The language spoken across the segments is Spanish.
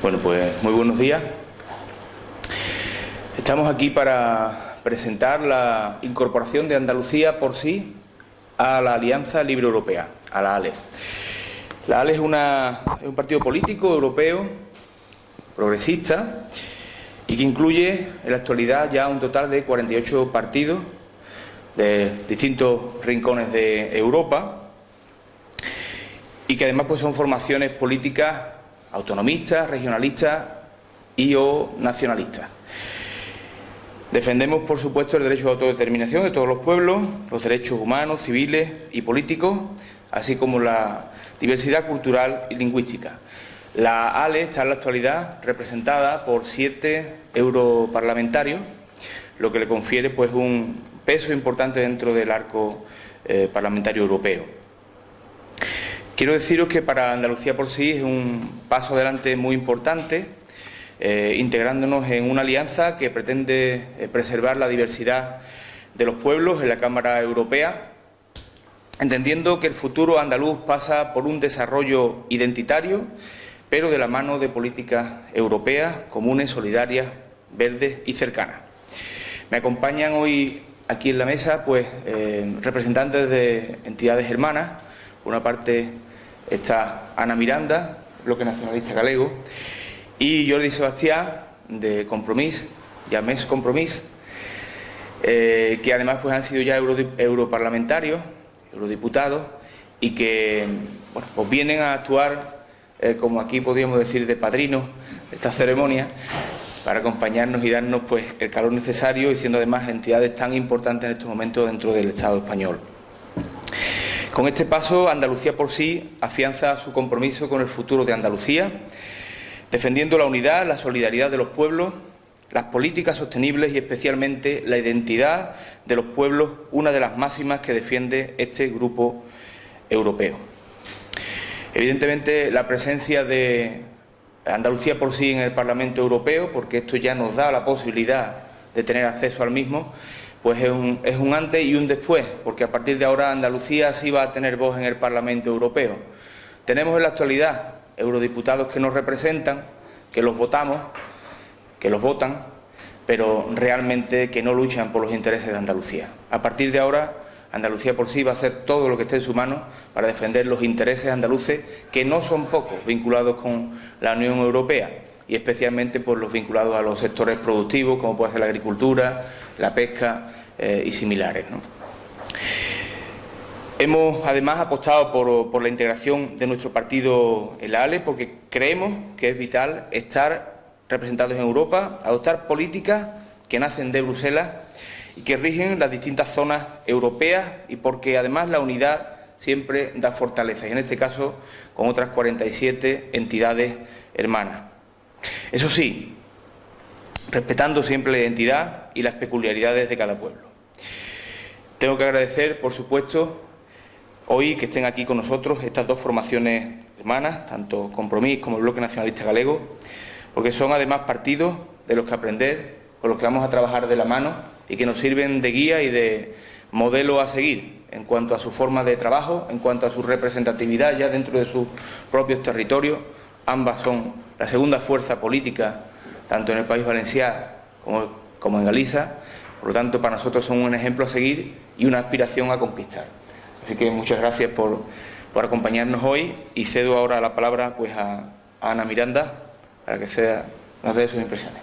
Bueno, pues muy buenos días. Estamos aquí para presentar la incorporación de Andalucía por sí a la Alianza Libre Europea, a la ALE. La ALE es un partido político europeo progresista y que incluye en la actualidad ya un total de 48 partidos de distintos rincones de Europa y que además pues son formaciones políticas autonomistas, regionalistas y o nacionalistas. Defendemos, por supuesto, el derecho de autodeterminación de todos los pueblos, los derechos humanos, civiles y políticos, así como la diversidad cultural y lingüística. La ALE está en la actualidad representada por 7 europarlamentarios, lo que le confiere pues un peso importante dentro del arco parlamentario europeo. Quiero deciros que para Andalucía por sí es un paso adelante muy importante, integrándonos en una alianza que pretende preservar la diversidad de los pueblos en la Cámara Europea, entendiendo que el futuro andaluz pasa por un desarrollo identitario, pero de la mano de políticas europeas, comunes, solidarias, verdes y cercanas. Me acompañan hoy aquí en la mesa pues representantes de entidades hermanas. Por una parte está Ana Miranda, Bloque Nacionalista Galego, y Jordi Sebastián, de Compromís, Llamés Compromís, que además pues han sido ya europarlamentarios, eurodiputados, y que bueno, pues vienen a actuar, como aquí podríamos decir, de padrinos de esta ceremonia, para acompañarnos y darnos pues el calor necesario, y siendo además entidades tan importantes en estos momentos dentro del Estado español. Con este paso, Andalucía por sí afianza su compromiso con el futuro de Andalucía, defendiendo la unidad, la solidaridad de los pueblos, las políticas sostenibles y especialmente la identidad de los pueblos, una de las máximas que defiende este grupo europeo. Evidentemente, la presencia de Andalucía por sí en el Parlamento Europeo, porque esto ya nos da la posibilidad de tener acceso al mismo, pues es un antes y un después, porque a partir de ahora Andalucía sí va a tener voz en el Parlamento Europeo. Tenemos en la actualidad eurodiputados que nos representan, que los votamos, que los votan, pero realmente que no luchan por los intereses de Andalucía. A partir de ahora, Andalucía por sí va a hacer todo lo que esté en su mano para defender los intereses andaluces, que no son pocos, vinculados con la Unión Europea, y especialmente por los vinculados a los sectores productivos, como puede ser la agricultura, la pesca y similares, ¿no? Hemos además apostado por la integración de nuestro partido en la ALE, porque creemos que es vital estar representados en Europa, adoptar políticas que nacen de Bruselas y que rigen las distintas zonas europeas, y porque además la unidad siempre da fortaleza, y en este caso con otras 47 entidades hermanas. Eso sí, respetando siempre la identidad y las peculiaridades de cada pueblo. Tengo que agradecer, por supuesto, hoy que estén aquí con nosotros estas dos formaciones hermanas, tanto Compromís como el Bloque Nacionalista Galego, porque son además partidos de los que aprender, con los que vamos a trabajar de la mano y que nos sirven de guía y de modelo a seguir en cuanto a su forma de trabajo, en cuanto a su representatividad ya dentro de sus propios territorios. Ambas son la segunda fuerza política, tanto en el País Valenciano como en Galicia. Por lo tanto, para nosotros son un ejemplo a seguir y una aspiración a conquistar. Así que muchas gracias por acompañarnos hoy, y cedo ahora la palabra pues a Ana Miranda para que nos dé sus impresiones.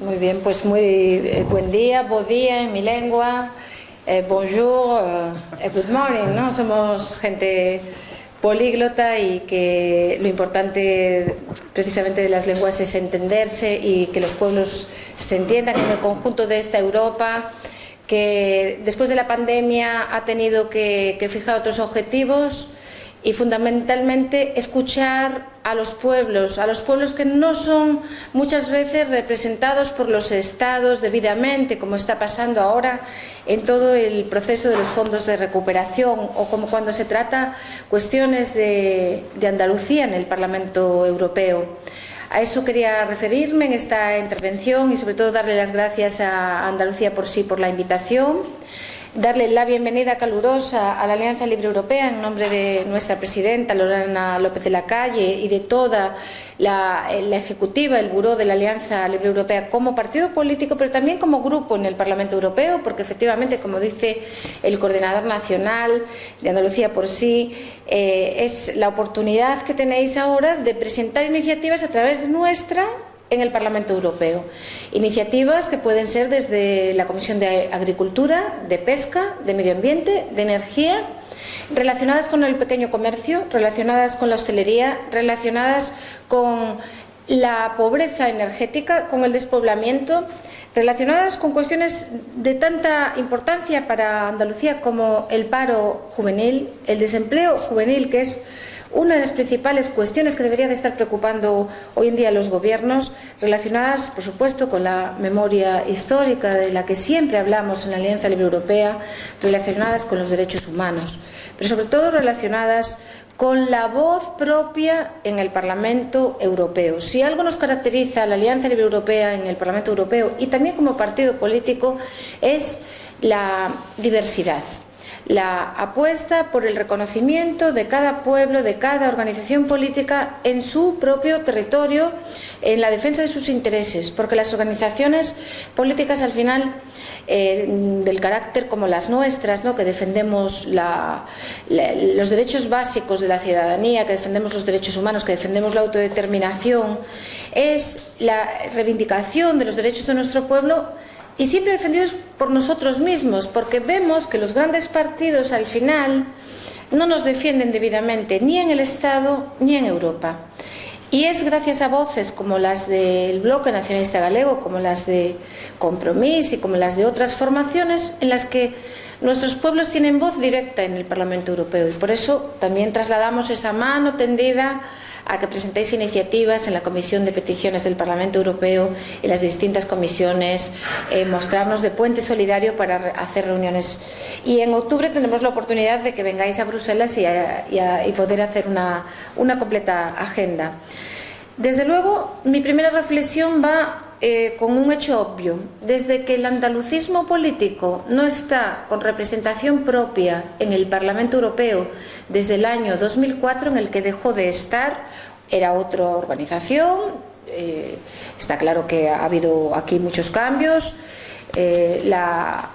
Muy bien, pues muy buen día, bon día en mi lengua, bonjour, good morning, ¿no? Somos gente políglota y que lo importante precisamente de las lenguas es entenderse y que los pueblos se entiendan en el conjunto de esta Europa, que después de la pandemia ha tenido que fijar otros objetivos y fundamentalmente escuchar a los pueblos que no son muchas veces representados por los estados debidamente, como está pasando ahora en todo el proceso de los fondos de recuperación, o como cuando se trata cuestiones de Andalucía en el Parlamento Europeo. A eso quería referirme en esta intervención y sobre todo darle las gracias a Andalucía por sí por la invitación. darle la bienvenida calurosa a la Alianza Libre Europea en nombre de nuestra presidenta Lorena López de la Calle y de toda la ejecutiva, el buró de la Alianza Libre Europea como partido político, pero también como grupo en el Parlamento Europeo, porque efectivamente, como dice el coordinador nacional de Andalucía por sí, es la oportunidad que tenéis ahora de presentar iniciativas a través nuestra en el Parlamento Europeo. Iniciativas que pueden ser desde la Comisión de Agricultura, de Pesca, de Medio Ambiente, de Energía, relacionadas con el pequeño comercio, relacionadas con la hostelería, relacionadas con la pobreza energética, con el despoblamiento, relacionadas con cuestiones de tanta importancia para Andalucía como el paro juvenil, el desempleo juvenil, que es una de las principales cuestiones que debería de estar preocupando hoy en día a los gobiernos, relacionadas, por supuesto, con la memoria histórica de la que siempre hablamos en la Alianza Libre Europea, relacionadas con los derechos humanos, pero sobre todo relacionadas con la voz propia en el Parlamento Europeo. Si algo nos caracteriza a la Alianza Libre Europea en el Parlamento Europeo y también como partido político es la diversidad. La apuesta por el reconocimiento de cada pueblo, de cada organización política en su propio territorio, en la defensa de sus intereses, porque las organizaciones políticas al final del carácter como las nuestras, ¿no?, que defendemos los derechos básicos de la ciudadanía, que defendemos los derechos humanos, que defendemos la autodeterminación, es la reivindicación de los derechos de nuestro pueblo y siempre defendidos por nosotros mismos, porque vemos que los grandes partidos al final no nos defienden debidamente ni en el Estado ni en Europa. Y es gracias a voces como las del Bloque Nacionalista Galego, como las de Compromís y como las de otras formaciones en las que nuestros pueblos tienen voz directa en el Parlamento Europeo. Y por eso también trasladamos esa mano tendida a que presentéis iniciativas en la Comisión de Peticiones del Parlamento Europeo, en las distintas comisiones, mostrarnos de puente solidario para hacer reuniones. Y en octubre tendremos la oportunidad de que vengáis a Bruselas y poder hacer una completa agenda. Desde luego, mi primera reflexión va con un hecho obvio. Desde que el andalucismo político no está con representación propia en el Parlamento Europeo desde el año 2004, en el que dejó de estar, era otra organización, está claro que ha habido aquí muchos cambios, la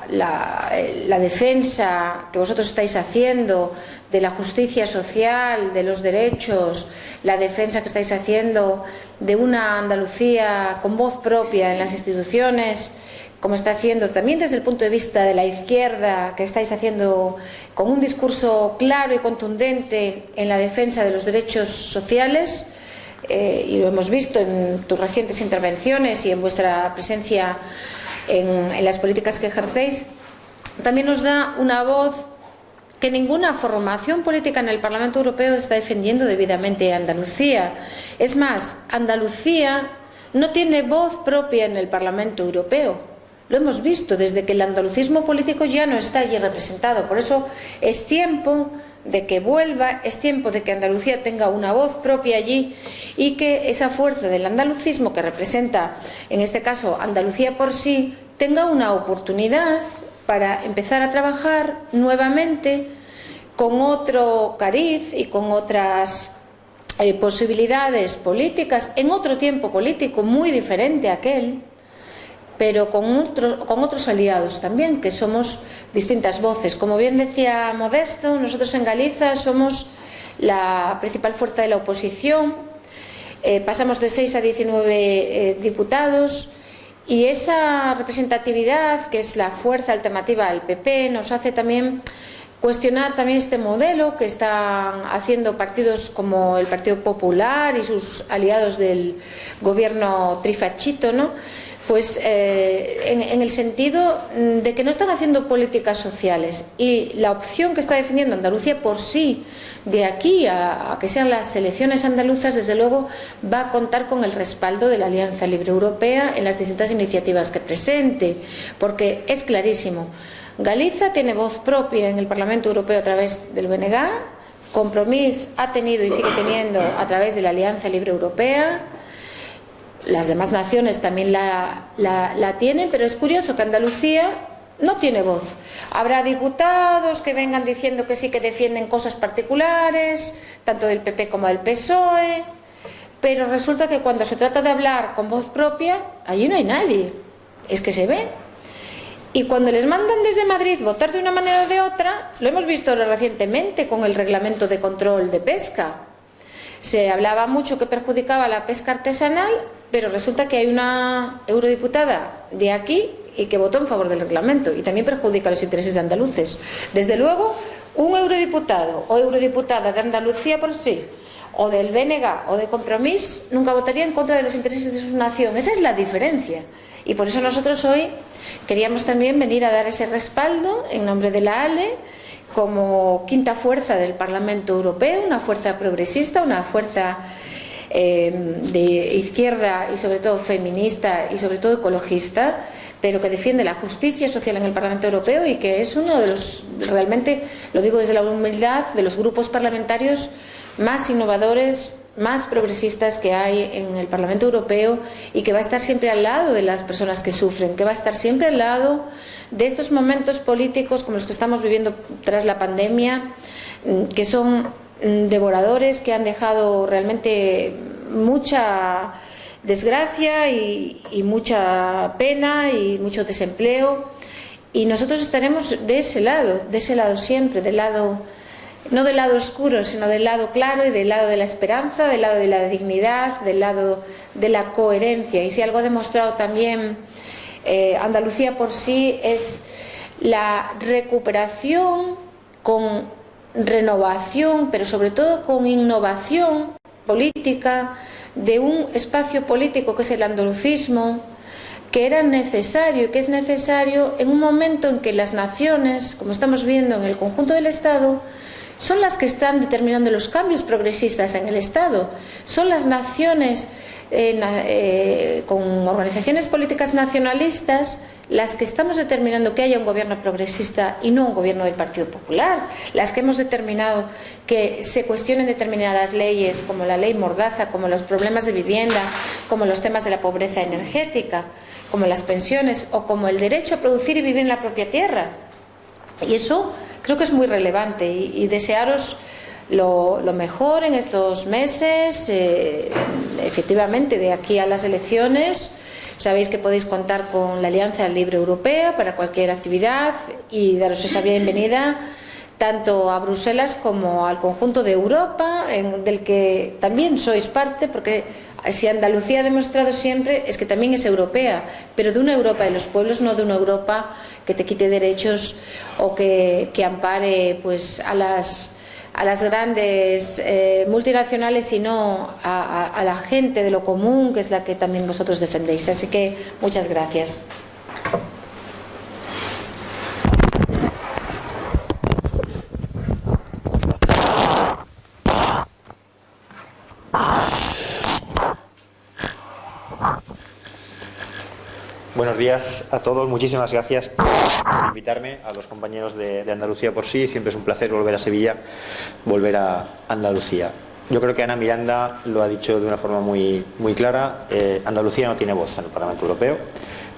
defensa que vosotros estáis haciendo de la justicia social, de los derechos, la defensa que estáis haciendo de una Andalucía con voz propia en las instituciones, como está haciendo también desde el punto de vista de la izquierda, que estáis haciendo con un discurso claro y contundente en la defensa de los derechos sociales, y lo hemos visto en tus recientes intervenciones y en vuestra presencia en las políticas que ejercéis, también nos da una voz que ninguna formación política en el Parlamento Europeo está defendiendo debidamente a Andalucía. Es más, Andalucía no tiene voz propia en el Parlamento Europeo. Lo hemos visto desde que el andalucismo político ya no está allí representado. Por eso es tiempo de que vuelva, es tiempo de que Andalucía tenga una voz propia allí y que esa fuerza del andalucismo que representa, en este caso, Andalucía por sí, tenga una oportunidad para empezar a trabajar nuevamente con otro cariz y con otras posibilidades políticas, en otro tiempo político muy diferente a aquel, pero con otros aliados también, que somos distintas voces. Como bien decía Modesto, nosotros en Galiza somos la principal fuerza de la oposición, pasamos de 6 a 19 diputados, y esa representatividad, que es la fuerza alternativa al PP, nos hace también cuestionar también este modelo que están haciendo partidos como el Partido Popular y sus aliados del gobierno trifachito, ¿no? Pues en el sentido de que no están haciendo políticas sociales, y la opción que está defendiendo Andalucía por sí, de aquí a que sean las elecciones andaluzas, desde luego va a contar con el respaldo de la Alianza Libre Europea en las distintas iniciativas que presente, porque es clarísimo, Galiza tiene voz propia en el Parlamento Europeo a través del BNG, Compromís ha tenido y sigue teniendo a través de la Alianza Libre Europea, las demás naciones también la tienen, pero es curioso que Andalucía no tiene voz. Habrá diputados que vengan diciendo que sí que defienden cosas particulares, tanto del PP como del PSOE, pero resulta que cuando se trata de hablar con voz propia, allí no hay nadie, es que se ve. Y cuando les mandan desde Madrid votar de una manera o de otra, lo hemos visto recientemente con el reglamento de control de pesca. Se hablaba mucho que perjudicaba la pesca artesanal, pero resulta que hay una eurodiputada de aquí y que votó en favor del reglamento y también perjudica los intereses de andaluces. Desde luego, un eurodiputado o eurodiputada de Andalucía por sí, o del BNG o de Compromís, nunca votaría en contra de los intereses de su nación. Esa es la diferencia. Y por eso nosotros hoy queríamos también venir a dar ese respaldo en nombre de la ALE, como quinta fuerza del Parlamento Europeo, una fuerza progresista, una fuerza de izquierda y sobre todo feminista y sobre todo ecologista, pero que defiende la justicia social en el Parlamento Europeo y que es uno de los, realmente, lo digo desde la humildad, de los grupos parlamentarios más innovadores, más progresistas que hay en el Parlamento Europeo y que va a estar siempre al lado de las personas que sufren, que va a estar siempre al lado de estos momentos políticos como los que estamos viviendo tras la pandemia, que son devoradores, que han dejado realmente mucha desgracia y mucha pena y mucho desempleo, y nosotros estaremos de ese lado siempre, del lado, no del lado oscuro, sino del lado claro y del lado de la esperanza, del lado de la dignidad, del lado de la coherencia. Y si algo ha demostrado también Andalucía por sí es la recuperación con renovación, pero sobre todo con innovación política de un espacio político que es el andalucismo, que era necesario, que es necesario en un momento en que las naciones, como estamos viendo en el conjunto del Estado, son las que están determinando los cambios progresistas en el Estado. Son las naciones con organizaciones políticas nacionalistas las que estamos determinando que haya un gobierno progresista y no un gobierno del Partido Popular, las que hemos determinado que se cuestionen determinadas leyes como la ley Mordaza, como los problemas de vivienda, como los temas de la pobreza energética, como las pensiones o como el derecho a producir y vivir en la propia tierra. Y eso creo que es muy relevante y desearos lo mejor en estos meses, efectivamente de aquí a las elecciones. Sabéis que podéis contar con la Alianza Libre Europea para cualquier actividad y daros esa bienvenida tanto a Bruselas como al conjunto de Europa, del que también sois parte, porque si Andalucía ha demostrado siempre es que también es europea, pero de una Europa de los pueblos, no de una Europa que te quite derechos o que ampare pues a las grandes multinacionales, sino a la gente de lo común, que es la que también vosotros defendéis. Así que muchas gracias. Buenos días a todos, muchísimas gracias por invitarme, a los compañeros de Andalucía por sí. Siempre es un placer volver a Sevilla, volver a Andalucía. Yo creo que Ana Miranda lo ha dicho de una forma muy clara. Andalucía no tiene voz en el Parlamento Europeo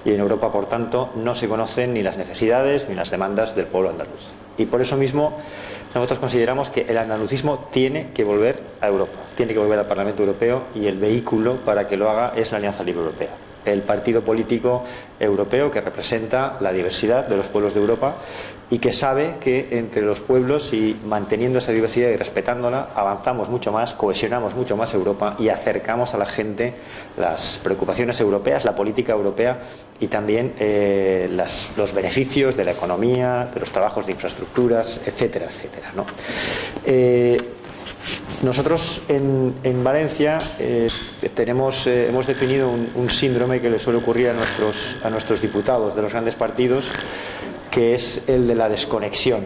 y en Europa, por tanto, no se conocen ni las necesidades ni las demandas del pueblo andaluz. Y por eso mismo nosotros consideramos que el andalucismo tiene que volver a Europa, tiene que volver al Parlamento Europeo, y el vehículo para que lo haga es la Alianza Libre Europea, el partido político europeo que representa la diversidad de los pueblos de Europa y que sabe que entre los pueblos, y manteniendo esa diversidad y respetándola, avanzamos mucho más, cohesionamos mucho más Europa y acercamos a la gente las preocupaciones europeas, la política europea y también los beneficios de la economía, de los trabajos de infraestructuras, etcétera, etcétera, ¿no? Nosotros en Valencia hemos definido un síndrome que le suele ocurrir a nuestros diputados de los grandes partidos, que es el de la desconexión.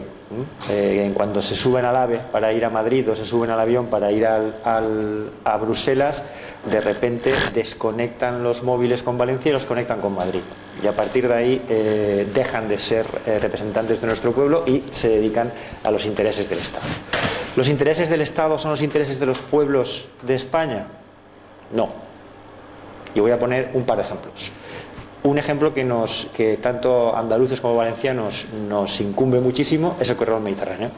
En cuando se suben al AVE para ir a Madrid o se suben al avión para ir a Bruselas, de repente desconectan los móviles con Valencia y los conectan con Madrid. Y a partir de ahí dejan de ser representantes de nuestro pueblo y se dedican a los intereses del Estado. ¿Los intereses del Estado son los intereses de los pueblos de España? No. Y voy a poner un par de ejemplos. Un ejemplo que tanto andaluces como valencianos nos incumbe muchísimo es el corredor mediterráneo.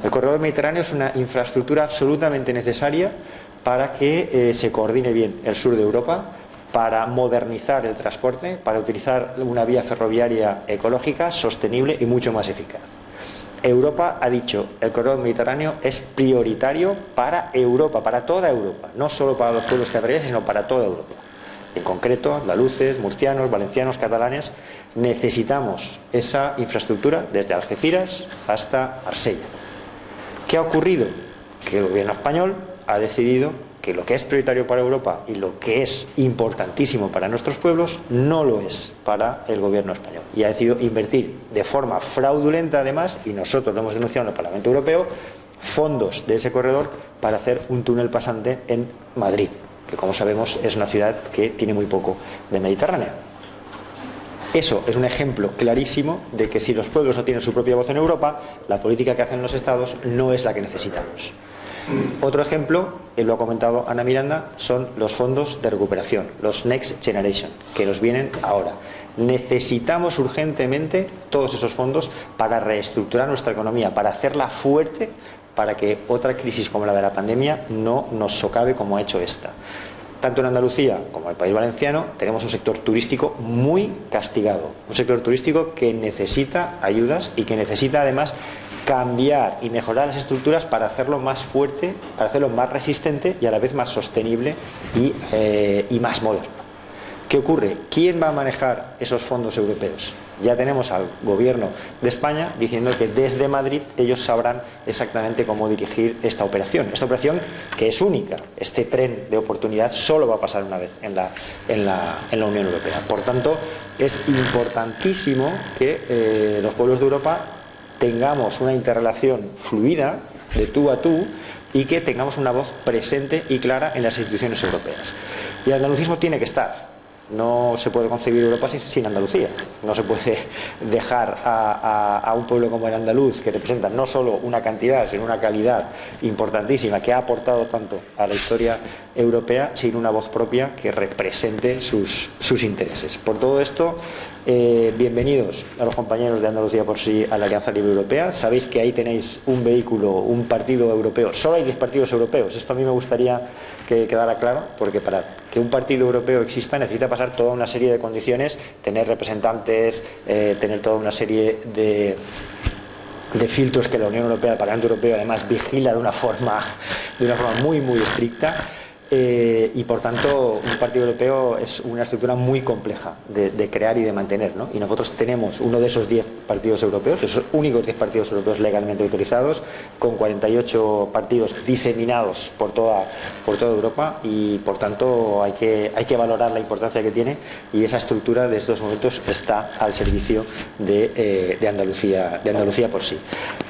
El corredor mediterráneo es una infraestructura absolutamente necesaria para que se coordine bien el sur de Europa, para modernizar el transporte, para utilizar una vía ferroviaria ecológica, sostenible y mucho más eficaz. Europa ha dicho, el corredor mediterráneo es prioritario para Europa, para toda Europa, no solo para los pueblos que atraviesa, sino para toda Europa. En concreto, andaluces, murcianos, valencianos, catalanes, necesitamos esa infraestructura desde Algeciras hasta Marsella. ¿Qué ha ocurrido? Que el gobierno español ha decidido que lo que es prioritario para Europa y lo que es importantísimo para nuestros pueblos no lo es para el gobierno español. Y ha decidido invertir de forma fraudulenta, además, y nosotros lo hemos denunciado en el Parlamento Europeo, fondos de ese corredor para hacer un túnel pasante en Madrid, que como sabemos es una ciudad que tiene muy poco de Mediterránea. Eso es un ejemplo clarísimo de que si los pueblos no tienen su propia voz en Europa, la política que hacen los estados no es la que necesitamos. Otro ejemplo, lo ha comentado Ana Miranda, son los fondos de recuperación, los Next Generation, que nos vienen ahora. Necesitamos urgentemente todos esos fondos para reestructurar nuestra economía, para hacerla fuerte, para que otra crisis como la de la pandemia no nos socave como ha hecho esta. Tanto en Andalucía como en el País Valenciano tenemos un sector turístico muy castigado, un sector turístico que necesita ayudas y que necesita además cambiar y mejorar las estructuras para hacerlo más fuerte, para hacerlo más resistente y a la vez más sostenible y más moderno. ¿Qué ocurre? ¿Quién va a manejar esos fondos europeos? Ya tenemos al gobierno de España diciendo que desde Madrid ellos sabrán exactamente cómo dirigir esta operación que es única. Este tren de oportunidad solo va a pasar una vez en la Unión Europea. Por tanto, es importantísimo que los pueblos de Europa tengamos una interrelación fluida, de tú a tú, y que tengamos una voz presente y clara en las instituciones europeas. Y el andalucismo tiene que estar. No se puede concebir Europa sin Andalucía. No se puede dejar a un pueblo como el andaluz, que representa no solo una cantidad, sino una calidad importantísima, que ha aportado tanto a la historia europea, sin una voz propia que represente sus intereses. Por todo esto, bienvenidos a los compañeros de Andalucía por sí a la Alianza Libre Europea. Sabéis que ahí tenéis un vehículo, un partido europeo. Solo hay 10 partidos europeos. Esto a mí me gustaría que quedara claro, porque para que un partido europeo exista necesita pasar toda una serie de condiciones, tener representantes, tener toda una serie de filtros que la Unión Europea, el Parlamento Europeo además vigila de una forma muy estricta. Y por tanto un partido europeo es una estructura muy compleja de crear y de mantener, ¿no? Y nosotros tenemos uno de esos 10 partidos europeos, esos únicos 10 partidos europeos legalmente autorizados, con 48 partidos diseminados por toda Europa, y por tanto hay que valorar la importancia que tiene, y esa estructura de estos momentos está al servicio de Andalucía por sí.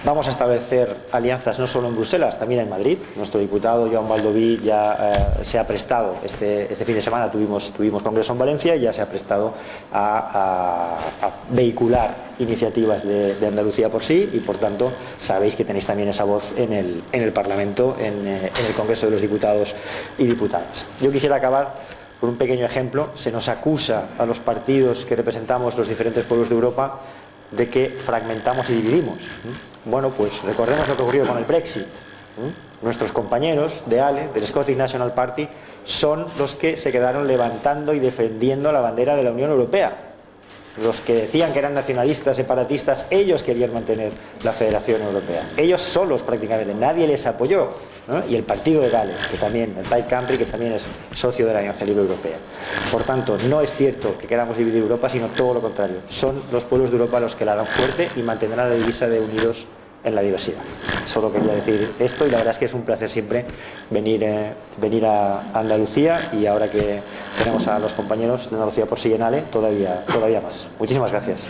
Vamos a establecer alianzas no solo en Bruselas, también en Madrid. Nuestro diputado Joan Baldoví ya se ha prestado, este fin de semana tuvimos congreso en Valencia, y ya se ha prestado a vehicular iniciativas de Andalucía por sí, y por tanto sabéis que tenéis también esa voz en el Parlamento, en el Congreso de los Diputados y Diputadas. Yo quisiera acabar con un pequeño ejemplo. Se nos acusa a los partidos que representamos los diferentes pueblos de Europa de que fragmentamos y dividimos. Bueno, pues recordemos lo que ocurrió con el Brexit. Nuestros compañeros de ALE, del Scottish National Party, son los que se quedaron levantando y defendiendo la bandera de la Unión Europea. Los que decían que eran nacionalistas, separatistas, ellos querían mantener la Federación Europea. Ellos solos prácticamente, nadie les apoyó, ¿no? Y el partido de Gales, que también, el Plaid Cymru, que también es socio de la Alianza Libre Europea. Por tanto, no es cierto que queramos dividir Europa, sino todo lo contrario. Son los pueblos de Europa los que la harán fuerte y mantendrán la divisa de unidos en la diversidad. Solo quería decir esto, y la verdad es que es un placer siempre venir a Andalucía, y ahora que tenemos a los compañeros de Andalucía por sí en ALE, todavía más. Muchísimas gracias.